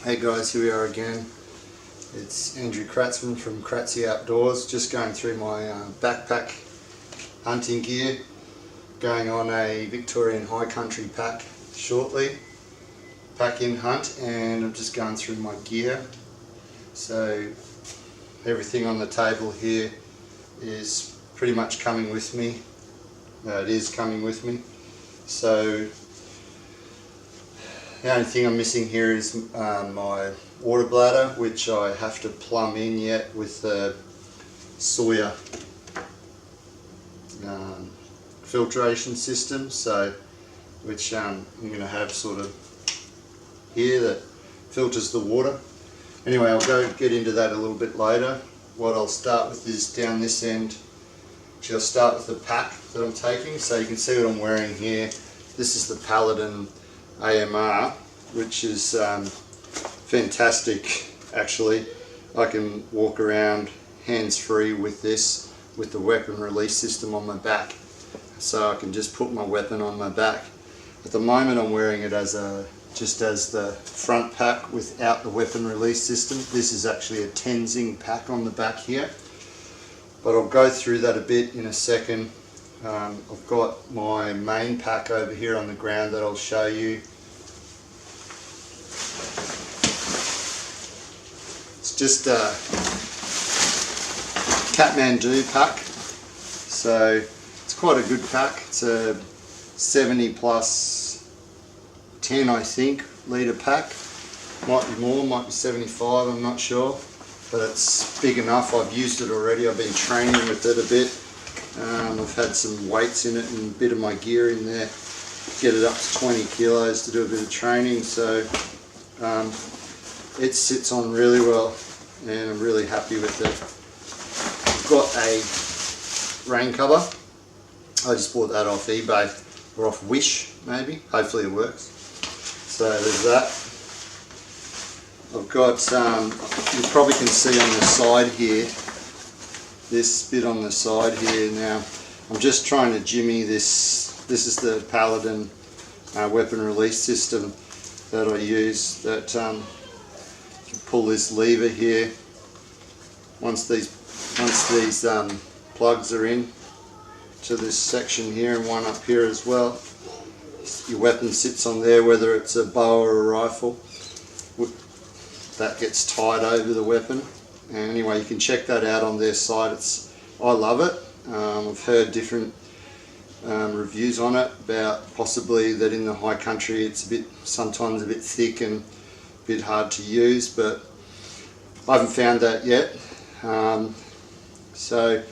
Hey guys, here we are again. It's Andrew Kratzy from Kratzy Outdoors, just going through my backpack hunting gear, going on a Victorian high country pack shortly, pack in hunt, and I'm just going through my gear. So everything on the table here is pretty much coming with me. It is coming with me. So the only thing I'm missing here is my water bladder, which I have to plumb in yet with the Sawyer filtration system. So, which I'm going to have sort of here that filters the water. Anyway, I'll go get into that a little bit later. What I'll start with is down this end. Actually, I'll start with the pack that I'm taking. So you can see what I'm wearing here. This is the Paladin AMR, which is fantastic actually. I can walk around hands-free with this, with the weapon release system on my back, so I can just put my weapon on my back. At the moment I'm wearing it as just as the front pack without the weapon release system. This is actually a Tenzing pack on the back here, but I'll go through that a bit in a second. I've got my main pack over here on the ground that I'll show you. It's just a Kathmandu pack, so it's quite a good pack. It's a 70 plus 10, I think, litre pack. Might be more, might be 75, I'm not sure, but it's big enough. I've used it already, I've been training with it a bit. I've had some weights in it and a bit of my gear in there, get it up to 20 kilos to do a bit of training, so it sits on really well and I'm really happy with it. I've got a rain cover. I just bought that off eBay or off Wish maybe, hopefully it works. So there's that. I've got, you probably can see on the side here, this bit on the side here. Now I'm just trying to jimmy this. This is the Paladin weapon release system that I use, that you pull this lever here. Once these plugs are in to this section here, and one up here as well, your weapon sits on there, whether it's a bow or a rifle. That gets tied over the weapon. And anyway, you can check that out on their site. I love it. I've heard different reviews on it about possibly that in the high country it's sometimes a bit thick and a bit hard to use, but I haven't found that yet. So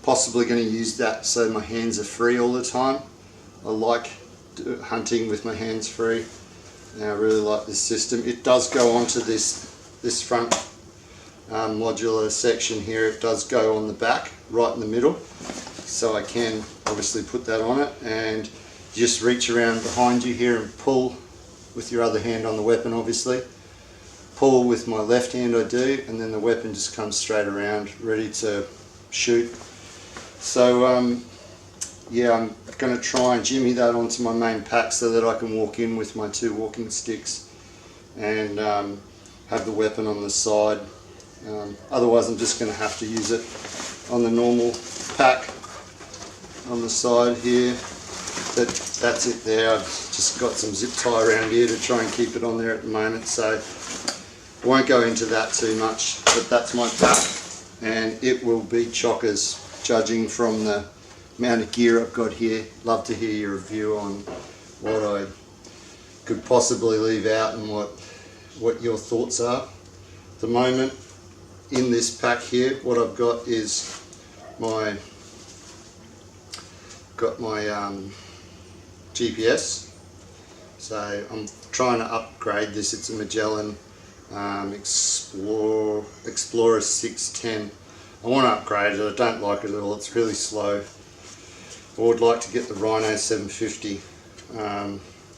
possibly going to use that so my hands are free all the time. I like hunting with my hands free, and I really like this system. It does go onto this front modular section here. It does go on the back, right in the middle, so I can obviously put that on it, and just reach around behind you here and pull with your other hand on the weapon, obviously. Pull with my left hand I do, and then the weapon just comes straight around ready to shoot. So yeah, I'm going to try and jimmy that onto my main pack so that I can walk in with my 2 walking sticks and have the weapon on the side. Otherwise I'm just going to have to use it on the normal pack on the side here. That's it there. I've just got some zip tie around here to try and keep it on there at the moment, so I won't go into that too much, but that's my pack, and it will be chockers judging from the amount of gear I've got here. Love to hear your review on what I could possibly leave out and what your thoughts are. At the moment in this pack here, what I've got is my GPS. So I'm trying to upgrade this. It's a Magellan Explorer 610. I want to upgrade it. I don't like it at all. It's really slow. I would like to get the Rhino 750.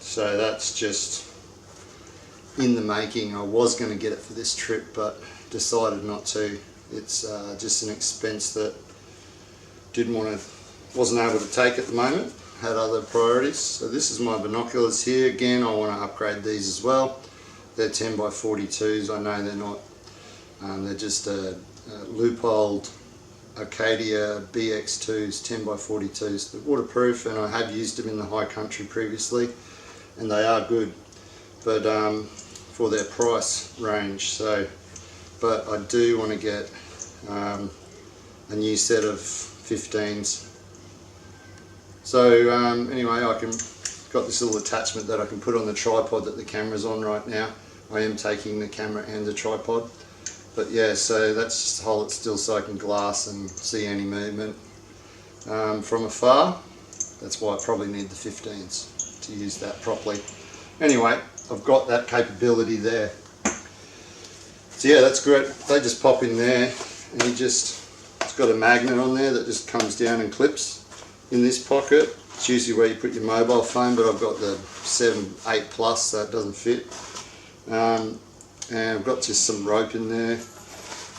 So that's just in the making. I was going to get it for this trip, but decided not to. It's just an expense that wasn't able to take at the moment. Had other priorities. So this is my binoculars here. Again, I want to upgrade these as well. they're 10 by 42s. I know they're not. They're just Leupold Arcadia BX2s, 10 by 42s. They're waterproof, and I have used them in the high country previously, and they are good, but for their price range. So, but I do want to get a new set of 15s. So anyway, got this little attachment that I can put on the tripod that the camera's on right now. I am taking the camera and the tripod. But yeah, so that's just to hold it still so I can glass and see any movement from afar. That's why I probably need the 15s to use that properly. Anyway, I've got that capability there. So yeah, that's great. They just pop in there, and it's got a magnet on there that just comes down and clips in this pocket. It's usually where you put your mobile phone, but I've got the 7, 8 Plus, so it doesn't fit. And I've got just some rope in there,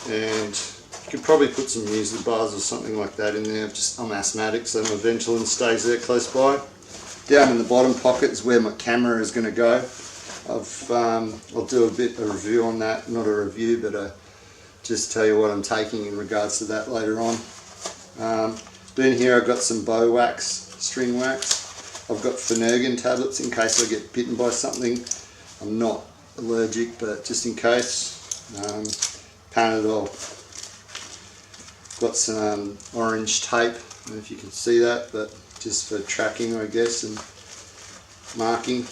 and you could probably put some muesli bars or something like that in there. I'm asthmatic, so my Ventolin stays there close by. Down in the bottom pocket is where my camera is going to go. I'll do a review on that, not a review, but just tell you what I'm taking in regards to that later on. Then here I've got some bow wax, string wax. I've got Phenergan tablets in case I get bitten by something. I'm not allergic, but just in case. Panadol. Got some orange tape, I don't know if you can see that, but just for tracking, I guess, and marking.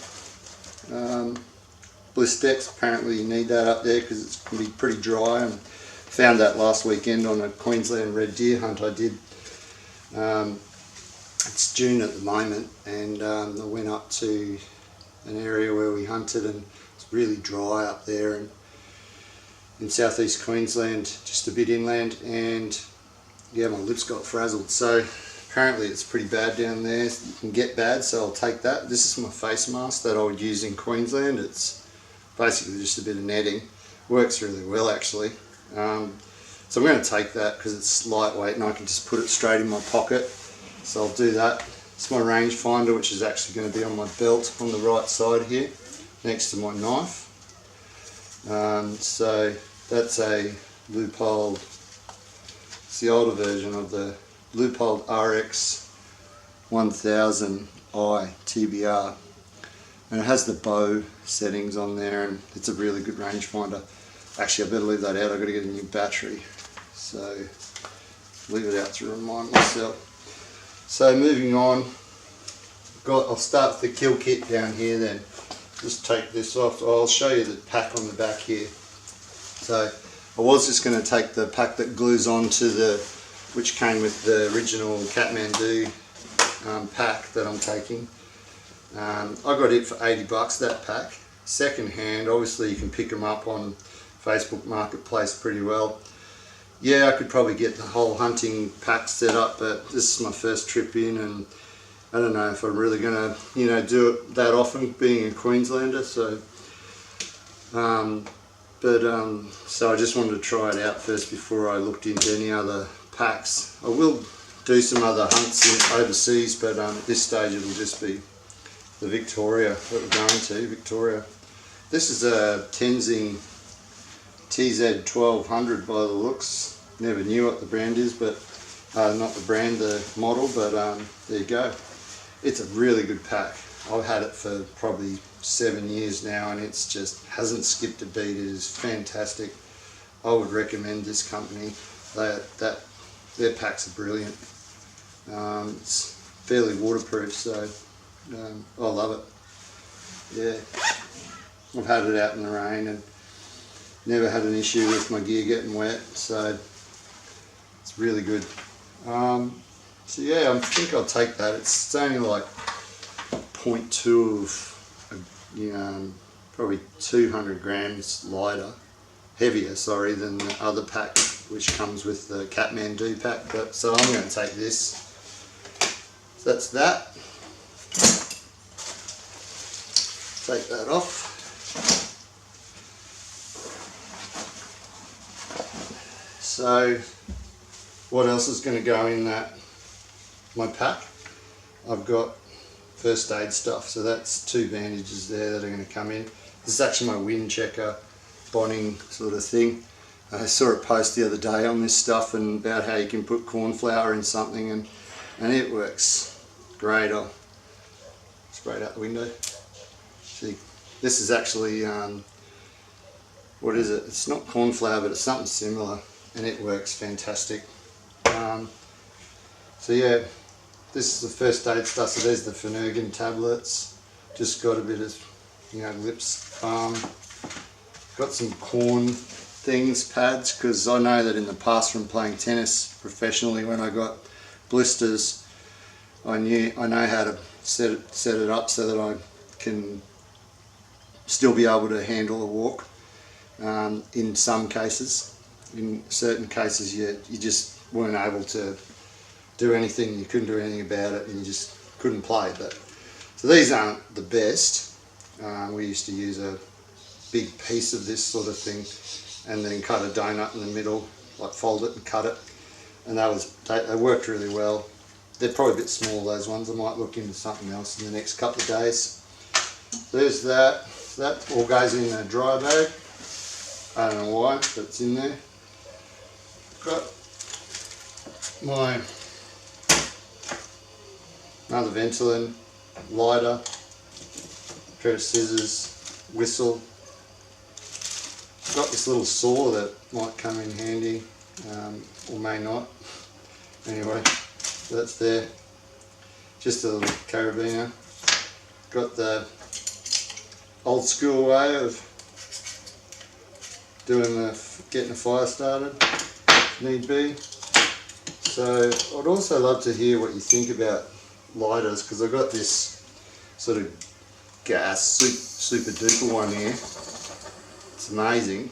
Blistex, apparently you need that up there because it can be pretty dry, and found that last weekend on a Queensland red deer hunt I did. It's June at the moment, and I went up to an area where we hunted, and it's really dry up there and in southeast Queensland, just a bit inland, and yeah, my lips got frazzled. So apparently it's pretty bad down there. You can get bad, so I'll take that. This is my face mask that I would use in Queensland. It's basically just a bit of netting. Works really well actually. So I'm going to take that because it's lightweight and I can just put it straight in my pocket. So I'll do that. It's my rangefinder, which is actually going to be on my belt on the right side here, next to my knife. So that's a Leupold, it's the older version of the Leupold RX 1000i TBR, and it has the bow settings on there, and it's a really good rangefinder. Actually, I better leave that out. I've got to get a new battery, so leave it out to remind myself. So moving on, I'll start with the kill kit down here then. Just take this off. I'll show you the pack on the back here. So I was just going to take the pack that glues onto which came with the original Kathmandu pack that I'm taking. I got it for 80 bucks, that pack. Second hand, obviously you can pick them up on Facebook Marketplace pretty well. Yeah, I could probably get the whole hunting pack set up, but this is my first trip in, and I don't know if I'm really going to, do it that often, being a Queenslander. So, so I just wanted to try it out first before I looked into any other packs. I will do some other hunts overseas, but at this stage it'll just be the Victoria that we're going to. Victoria. This is a Tenzing TZ1200 by the looks. Never knew what the brand is, but not the brand, the model, but there you go. It's a really good pack. I've had it for probably 7 years now, and it's just hasn't skipped a beat. It is fantastic. I would recommend this company. Their packs are brilliant. It's fairly waterproof, so I love it. Yeah, I've had it out in the rain and never had an issue with my gear getting wet, so it's really good. So yeah, I think I'll take that. It's only like 0.2 of, probably 200 grams heavier, than the other pack, which comes with the Kathmandu pack. But so I'm going to take this. So that's that. Take that off. So what else is going to go in my pack? I've got first aid stuff, so that's 2 bandages there that are going to come in. This is actually my wind checker bonding sort of thing. I saw a post the other day on this stuff and about how you can put corn flour in something, and it works great. I'll spray it out the window. See, this is actually, what is it? It's not corn flour, but it's something similar, and it works fantastic. So yeah, this is the first aid stuff. So there's the Phenergan tablets. Just got a bit of, lips balm. Got some corn things, pads, because I know that in the past from playing tennis professionally, when I got blisters, I know how to set it up so that I can still be able to handle a walk. In some cases, in certain cases, you just weren't able to do anything. You couldn't do anything about it, and you just couldn't play. But so these aren't the best. We used to use a big piece of this sort of thing, and then cut a donut in the middle, like fold it and cut it, and they worked really well. They're probably a bit small, those ones. I might look into something else in the next couple of days. There's that. That all goes in a dry bag. I don't know why, but it's in there. Got my another Ventolin, lighter, pair of scissors, whistle. Got this little saw that might come in handy, or may not. Anyway, that's there. Just a little carabiner. Got the old school way of getting a fire started, if need be. So I'd also love to hear what you think about lighters, because I've got this sort of gas super duper one here. It's amazing.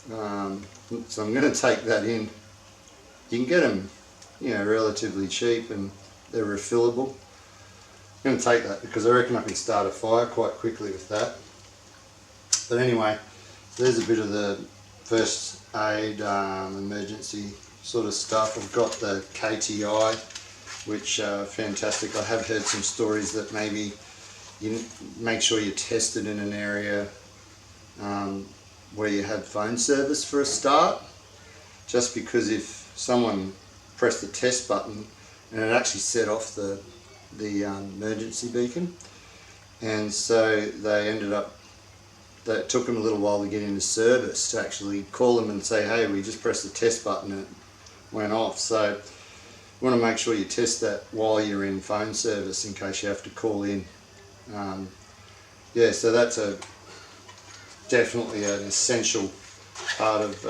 So I'm going to take that in. You can get them, relatively cheap, and they're refillable. I'm going to take that because I reckon I can start a fire quite quickly with that. But anyway, there's a bit of the first aid, emergency sort of stuff. I've got the KTI, which fantastic. I have heard some stories that maybe you make sure you're tested in an area where you have phone service for a start, just because if someone pressed the test button and it actually set off the emergency beacon, and so it took them a little while to get into service to actually call them and say, hey, we just pressed the test button and it went off. So you want to make sure you test that while you're in phone service in case you have to call in. Yeah, so that's definitely an essential part of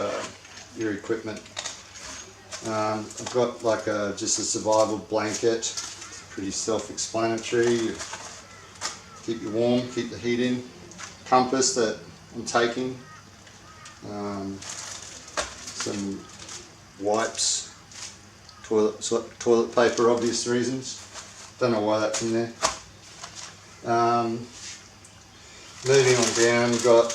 your equipment. I've got like just a survival blanket. It's pretty self-explanatory. You keep you warm, keep the heat in. Compass that I'm taking. Some wipes, toilet paper, obvious reasons. Don't know why that's in there. Moving on down, I've got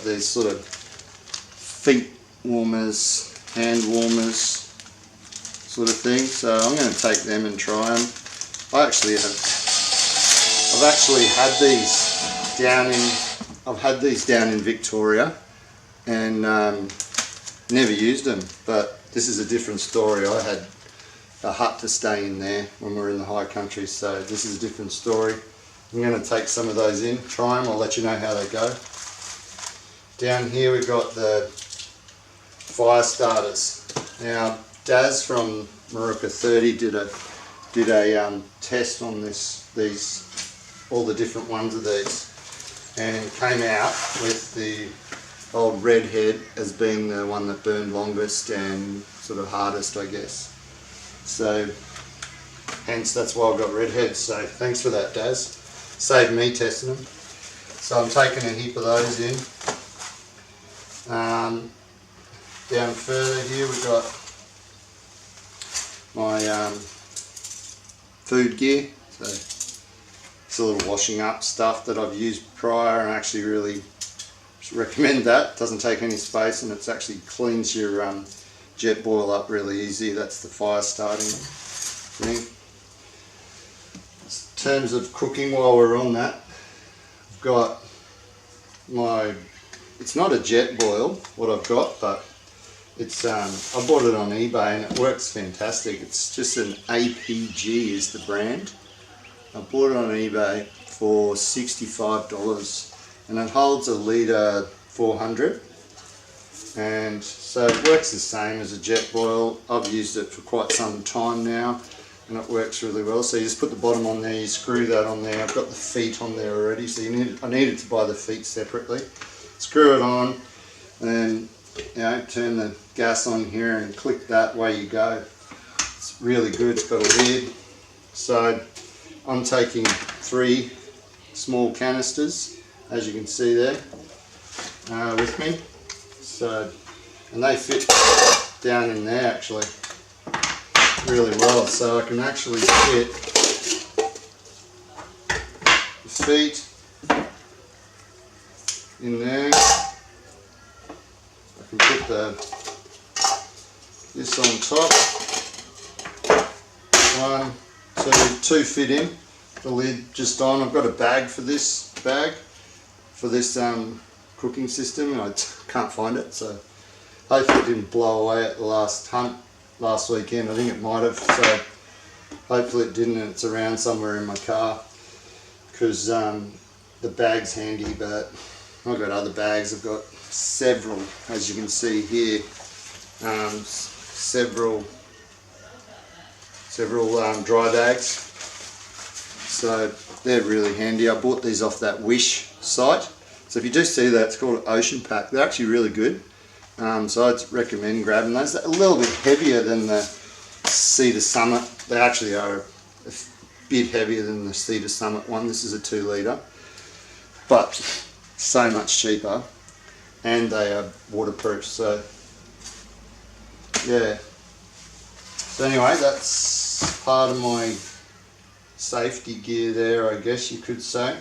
these sort of feet warmers, hand warmers sort of thing. So I'm going to take them and try them. I've actually had these down in Victoria, and never used them, but this is a different story. I had a hut to stay in there when we were in the high country, so this is a different story. I'm going to take some of those in, try them, I'll let you know how they go. Down here we've got the fire starters. Now Daz from Maruka 30 did a test on all the different ones of these, and came out with the old redhead as being the one that burned longest and sort of hardest, I guess. So hence that's why I've got redheads. So thanks for that, Daz. Saved me testing them. So I'm taking a heap of those in. Down further here we've got my food gear. So it's a little washing up stuff that I've used prior, and actually really recommend that. It doesn't take any space, and it actually cleans your jet boil up really easy. That's the fire starting thing. In terms of cooking, while we're on that, I've got it's not a jet boil what I've got, but it's I bought it on eBay and it works fantastic. It's just an APG is the brand. I bought it on eBay for $65 and it holds a litre 400, and so it works the same as a jet boil. I've used it for quite some time now and it works really well. So you just put the bottom on there, you screw that on there. I've got the feet on there already, so I needed to buy the feet separately. Screw it on and then turn the gas on here and click that, way you go. It's really good. It's got a lid. So I'm taking 3 small canisters, as you can see there, with me. So, and they fit down in there actually really well. So I can actually fit the feet in there. I can put this on top. 1, 2 fit in. The lid just on. I've got a bag for this cooking system and I can't find it, so hopefully it didn't blow away at the last hunt last weekend. I think it might have, so hopefully it didn't, and it's around somewhere in my car because the bag's handy, but I've got other bags. I've got several, as you can see here, several dry bags, so they're really handy. I bought these off that Wish site, so if you do see that, it's called Ocean Pack. They're actually really good, so I'd recommend grabbing those. They're a little bit heavier than the Cedar Summit. They actually are a bit heavier than the Cedar Summit one. This is a 2 litre, but so much cheaper, and they are waterproof. So yeah. So anyway, that's part of my safety gear there, I guess you could say.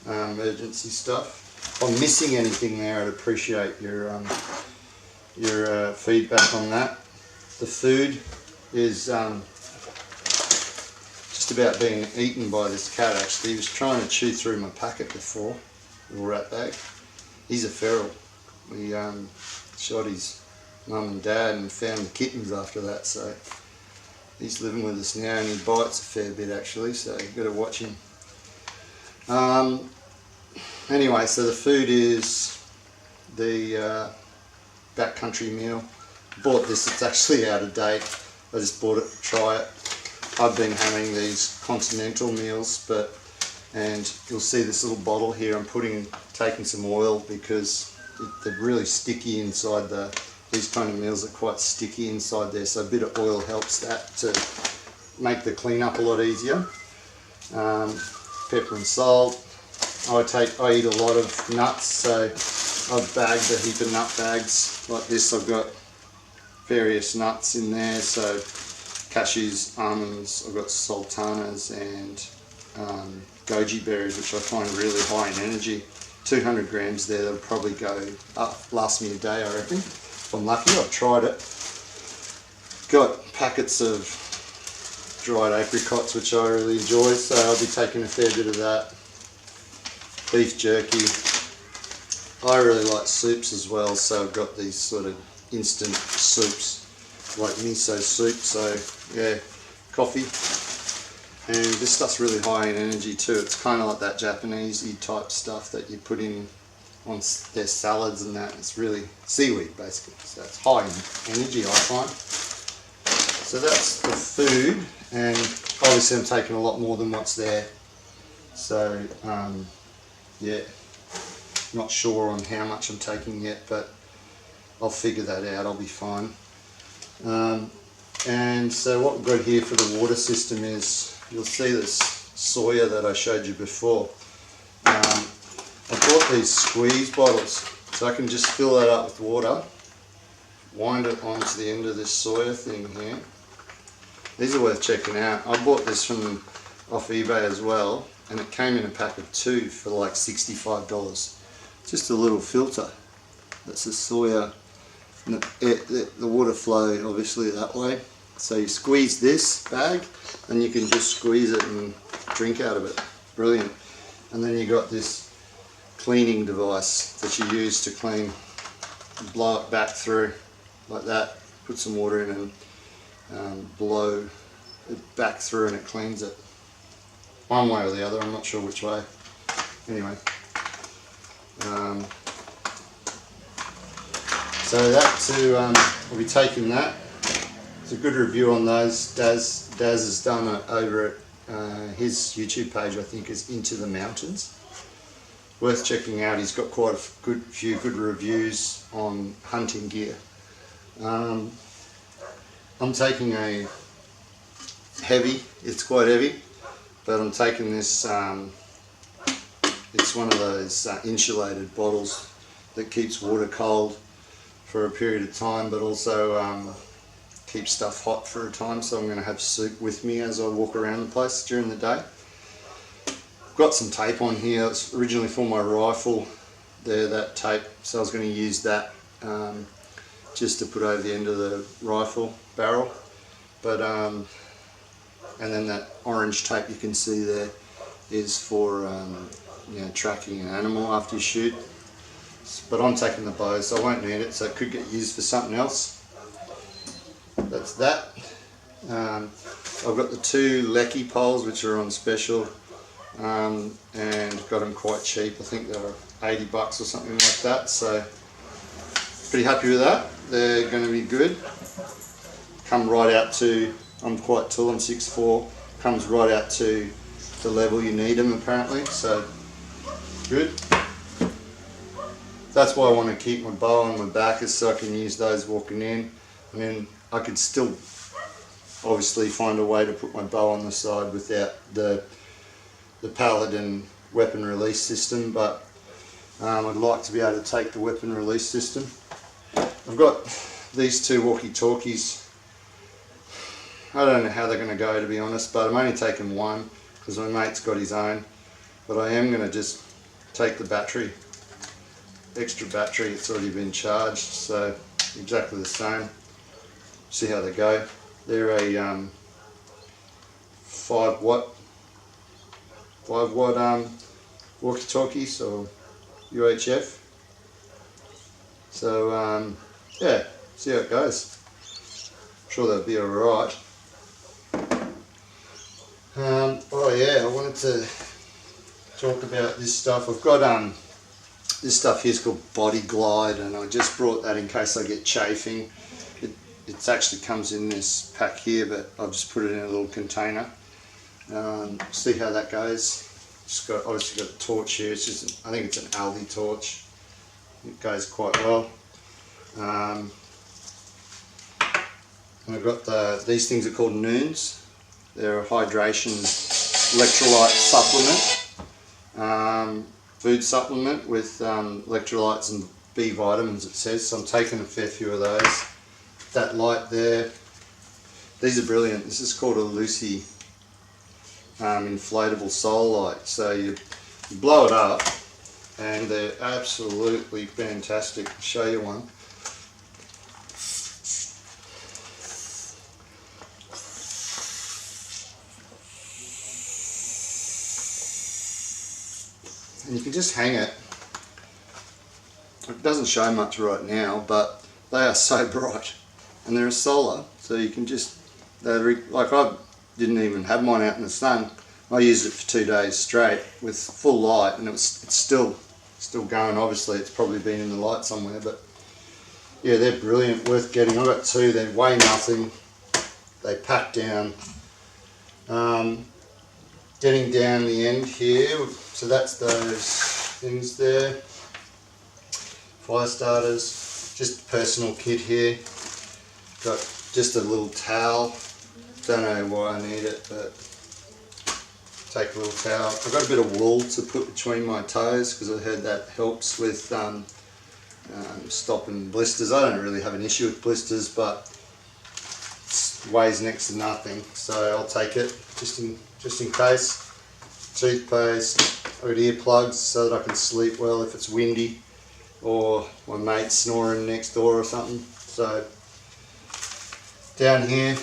Emergency stuff. If I'm missing anything there, I'd appreciate your feedback on that. The food is just about being eaten by this cat actually. He was trying to chew through my packet before, little rat bag. He's a feral. We shot his mum and dad and found the kittens after that, so he's living with us now and he bites a fair bit actually, so you've got to watch him. Anyway, so the food is the backcountry meal. Bought this, it's actually out of date. I just bought it to try it. I've been having these continental meals, and you'll see this little bottle here. I'm taking some oil because they're really sticky inside these kind of meals are quite sticky inside there, so a bit of oil helps that to make the cleanup a lot easier. Pepper and salt. I eat a lot of nuts, so I've bagged a heap of nut bags like this. I've got various nuts in there, so cashews, almonds, I've got sultanas and goji berries, which I find really high in energy. 200 grams there, that'll probably last me a day, I reckon. If I'm lucky. I've tried it. Got packets of dried apricots, which I really enjoy, so I'll be taking a fair bit of that. Beef jerky. I really like soups as well, so I've got these sort of instant soups, like miso soup, so yeah, coffee. And this stuff's really high in energy too. It's kind of like that Japanese-y type stuff that you put in on their salads and that. It's really seaweed basically, so it's high in energy I find. So that's the food, and obviously I'm taking a lot more than what's there. So yeah, not sure on how much I'm taking yet, but I'll figure that out, I'll be fine. And so what we've got here for the water system is, you'll see this soya that I showed you before. I bought these squeeze bottles, so I can just fill that up with water, wind it onto the end of this soya thing here. These are worth checking out. I bought this off eBay as well, and it came in a pack of 2 for like $65. Just a little filter. That's the soya, and the water flow obviously that way. So you squeeze this bag and you can just squeeze it and drink out of it. Brilliant. And then you got this cleaning device that you use to clean, blow it back through like that, put some water in and blow it back through and it cleans it. One way or the other, I'm not sure which way. Anyway. So I'll be taking that. It's a good review on those. Daz has done it over at his YouTube page, I think, is Into the Mountains. Worth checking out. He's got quite a few good reviews on hunting gear. I'm taking a heavy, it's quite heavy, but I'm taking this, it's one of those insulated bottles that keeps water cold for a period of time, but also keeps stuff hot for a time. So I'm going to have soup with me as I walk around the place during the day. I've got some tape on here. It's originally for my rifle there, that tape, so I was going to use that just to put over the end of the rifle barrel. But and then that orange tape you can see there is for tracking an animal after you shoot. But I'm taking the bow, so I won't need it, so it could get used for something else. That's that. I've got the 2 lecky poles which are on special, and got them quite cheap. I think they were $80 or something like that, so pretty happy with that. They're going to be good. Come right out to, I'm quite tall, I'm 6'4", comes right out to the level you need them apparently, so good. That's why I want to keep my bow on my back, is so I can use those walking in. I mean, I could still obviously find a way to put my bow on the side without the Paladin weapon release system, but I'd like to be able to take the weapon release system. I've got these 2 walkie-talkies. I don't know how they're going to go, to be honest, but I'm only taking one because my mate's got his own. But I am going to just take the battery, extra battery. It's already been charged, so exactly the same. See how they go. They're a 5 watt walkie-talkie, so UHF. So yeah, see how it goes. I'm sure they'll be alright. Oh yeah, I wanted to talk about this stuff. I've got this stuff here is called Body Glide, and I just brought that in case I get chafing. It actually comes in this pack here, but I've just put it in a little container. See how that goes. Obviously got a torch here. It's just, I think it's an Aldi torch. It goes quite well. And I've got these things are called Noons. They're a hydration electrolyte supplement, food supplement with electrolytes and B vitamins, it says. So I'm taking a fair few of those. That light there, these are brilliant. This is called a Lucy inflatable soul light. So you blow it up and they're absolutely fantastic. I'll show you one. And you can just hang it. It doesn't show much right now, but they are so bright. And they're a solar, so you can just, like I didn't even have mine out in the sun. I used it for 2 days straight with full light, and it's still going. Obviously it's probably been in the light somewhere, but yeah, they're brilliant, worth getting. I've got 2, they weigh nothing, they pack down. Getting down the end here, so that's those things there. Fire starters, just a personal kit here. Got just a little towel. Don't know why I need it, but take a little towel. I've got a bit of wool to put between my toes because I heard that helps with stopping blisters. I don't really have an issue with blisters, but it weighs next to nothing, so I'll take it just in case. Toothpaste. I've got earplugs so that I can sleep well if it's windy or my mate's snoring next door or something. So down here,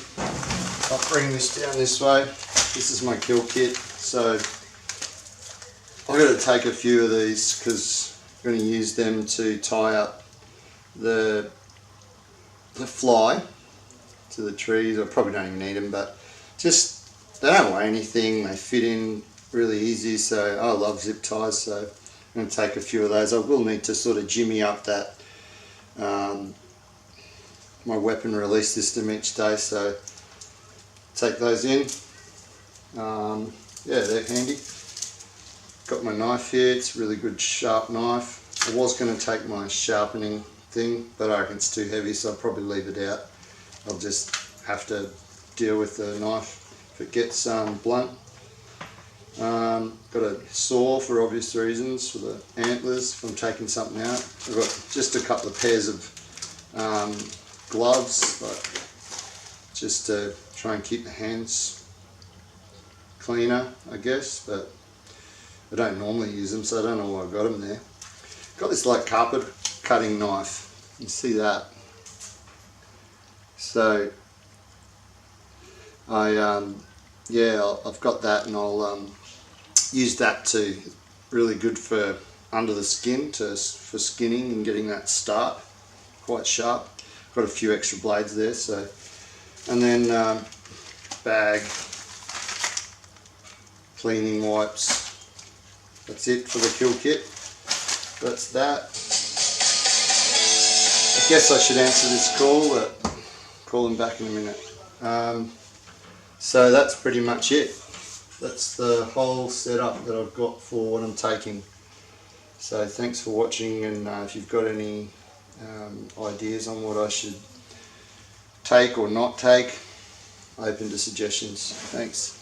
I'll bring this down this way. This is my kill kit. So I I've got to take a few of these because I'm going to use them to tie up the fly to the trees. I probably don't even need them, but just they don't weigh anything, they fit in really easy, so I love zip ties, so I'm going to take a few of those. I will need to sort of jimmy up that my weapon release system each day, so take those in. Yeah, they're handy. Got my knife here, it's a really good sharp knife. I was going to take my sharpening thing, but I reckon it's too heavy, so I'll probably leave it out. I'll just have to deal with the knife if it gets blunt. Got a saw for obvious reasons, for the antlers if I'm taking something out. I've got just a couple of pairs of gloves, just to try and keep the hands cleaner, I guess, but I don't normally use them, so I don't know why I got them there. Got this like carpet cutting knife, you see that? So I've got that, and I'll use that to really good for under the skin for skinning and getting that start quite sharp. Got a few extra blades there, so, and then bag, cleaning wipes. That's it for the kill kit. That's that. I guess I should answer this call, but call him back in a minute. So that's pretty much it. That's the whole setup that I've got for what I'm taking. So thanks for watching, and if you've got any ideas on what I should take or not take, open to suggestions. Thanks.